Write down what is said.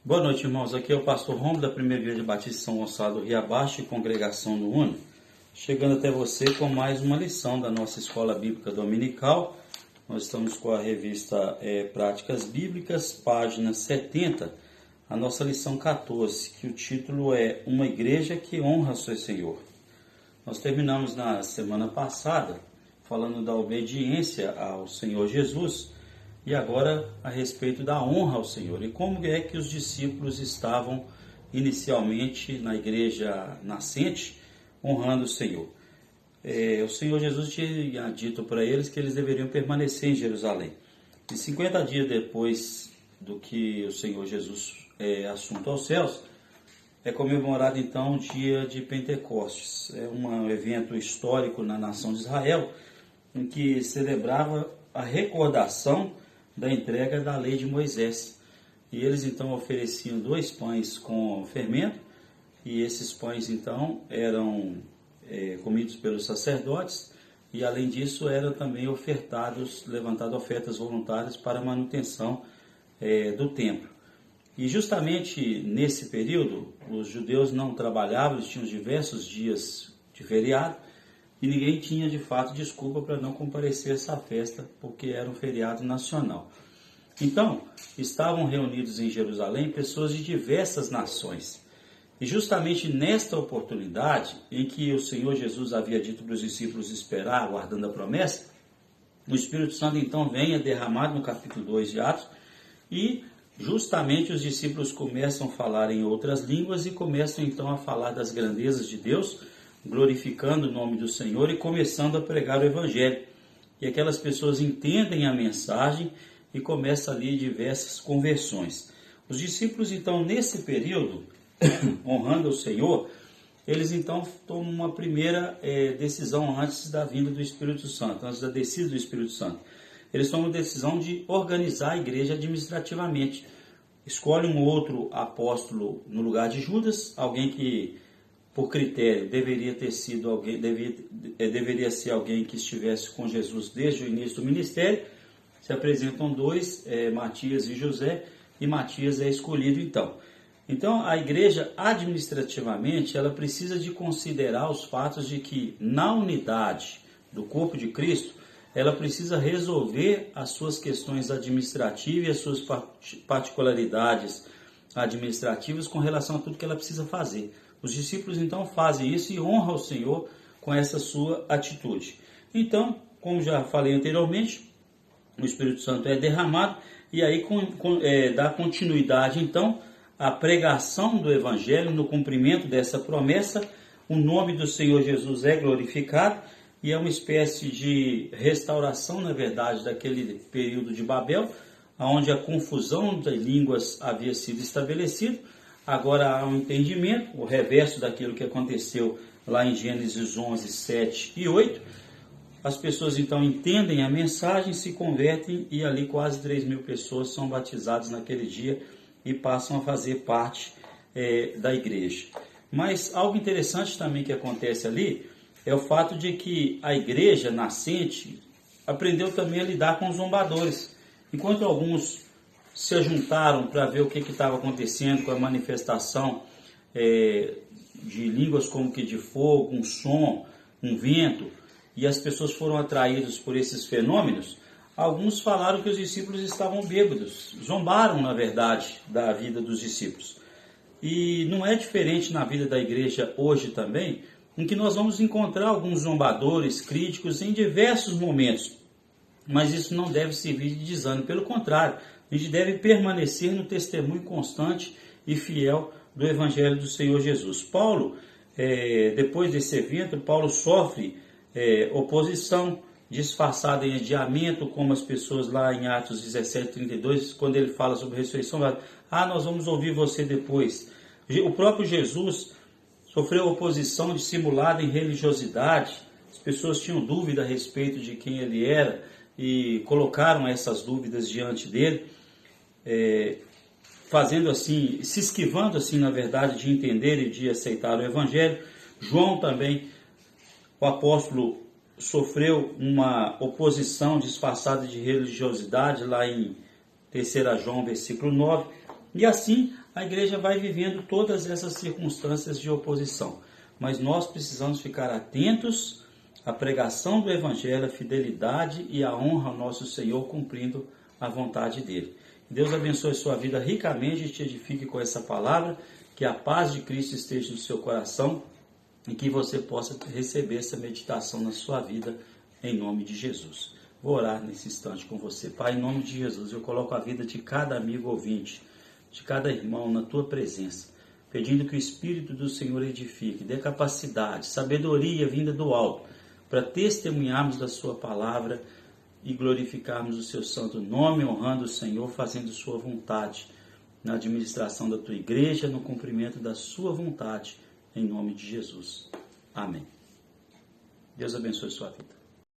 Boa noite, irmãos. Aqui é o pastor Romulo da Primeira Igreja Batista São Gonçalo do Rio Abaixo e Congregação do Uno, chegando até você com mais uma lição da nossa Escola Bíblica Dominical. Nós estamos com a revista Práticas Bíblicas, página 70, a nossa lição 14, que o título é Uma Igreja que Honra seu Senhor. Nós terminamos na semana passada falando da obediência ao Senhor Jesus, e agora a respeito da honra ao Senhor. E como é que os discípulos estavam inicialmente na igreja nascente honrando o Senhor? O Senhor Jesus tinha dito para eles que eles deveriam permanecer em Jerusalém. E 50 dias depois do que o Senhor Jesus assunto aos céus, é comemorado então o dia de Pentecostes. É um evento histórico na nação de Israel, em que celebrava a recordação da entrega da lei de Moisés. E eles então ofereciam 2 pães com fermento, e esses pães então eram comidos pelos sacerdotes, e além disso eram também levantadas ofertas voluntárias para a manutenção do templo. E justamente nesse período, os judeus não trabalhavam, eles tinham diversos dias de feriado, e ninguém tinha de fato desculpa para não comparecer a essa festa, porque era um feriado nacional. Então, estavam reunidos em Jerusalém pessoas de diversas nações. E justamente nesta oportunidade, em que o Senhor Jesus havia dito para os discípulos esperar, aguardando a promessa, o Espírito Santo então vem derramado no capítulo 2 de Atos, e justamente os discípulos começam a falar em outras línguas e começam então a falar das grandezas de Deus, glorificando o nome do Senhor e começando a pregar o Evangelho. E aquelas pessoas entendem a mensagem e começam ali diversas conversões. Os discípulos então nesse período, honrando o Senhor, eles então tomam uma primeira decisão antes da vinda do Espírito Santo, antes da descida do Espírito Santo. Eles tomam a decisão de organizar a igreja administrativamente. Escolhe um outro apóstolo no lugar de Judas, alguém que por critério deveria ser alguém que estivesse com Jesus desde o início do ministério. Se apresentam 2, Matias e José, e Matias é escolhido então. Então a igreja administrativamente ela precisa de considerar os fatos de que na unidade do corpo de Cristo ela precisa resolver as suas questões administrativas e as suas particularidades administrativas com relação a tudo que ela precisa fazer. Os discípulos então fazem isso e honram o Senhor com essa sua atitude. Então, como já falei anteriormente, o Espírito Santo é derramado e aí dá continuidade então à pregação do Evangelho no cumprimento dessa promessa. O nome do Senhor Jesus é glorificado e é uma espécie de restauração, na verdade, daquele período de Babel, onde a confusão das línguas havia sido estabelecida. Agora há um entendimento, o reverso daquilo que aconteceu lá em Gênesis 11, 7 e 8. As pessoas então entendem a mensagem, se convertem e ali quase 3.000 pessoas são batizadas naquele dia e passam a fazer parte da igreja. Mas algo interessante também que acontece ali é o fato de que a igreja nascente aprendeu também a lidar com os zombadores. Enquanto alguns se juntaram para ver o que estava acontecendo com a manifestação de línguas como que de fogo, um som, um vento, e as pessoas foram atraídas por esses fenômenos, alguns falaram que os discípulos estavam bêbados, zombaram, na verdade, da vida dos discípulos. E não é diferente na vida da igreja hoje também, em que nós vamos encontrar alguns zombadores, críticos, em diversos momentos. Mas isso não deve servir de desânimo, pelo contrário, a gente deve permanecer no testemunho constante e fiel do Evangelho do Senhor Jesus. Paulo, depois desse evento, Paulo sofre oposição, disfarçada em adiamento, como as pessoas lá em Atos 17, 32, quando ele fala sobre a ressurreição, nós vamos ouvir você depois. O próprio Jesus sofreu oposição dissimulada em religiosidade, as pessoas tinham dúvida a respeito de quem ele era, e colocaram essas dúvidas diante dele, fazendo assim, se esquivando assim, na verdade, de entender e de aceitar o Evangelho. João também, o apóstolo, sofreu uma oposição disfarçada de religiosidade, lá em 3 João, versículo 9, e assim a igreja vai vivendo todas essas circunstâncias de oposição. Mas nós precisamos ficar atentos à pregação do Evangelho, a fidelidade e a honra ao nosso Senhor, cumprindo a vontade dele. Deus abençoe sua vida ricamente e te edifique com essa palavra, que a paz de Cristo esteja no seu coração e que você possa receber essa meditação na sua vida, em nome de Jesus. Vou orar nesse instante com você. Pai, em nome de Jesus, eu coloco a vida de cada amigo ouvinte, de cada irmão na tua presença, pedindo que o Espírito do Senhor edifique, dê capacidade, sabedoria vinda do alto, para testemunharmos da sua palavra e glorificarmos o seu santo nome, honrando o Senhor, fazendo sua vontade, na administração da tua igreja, no cumprimento da sua vontade, em nome de Jesus. Amém. Deus abençoe sua vida.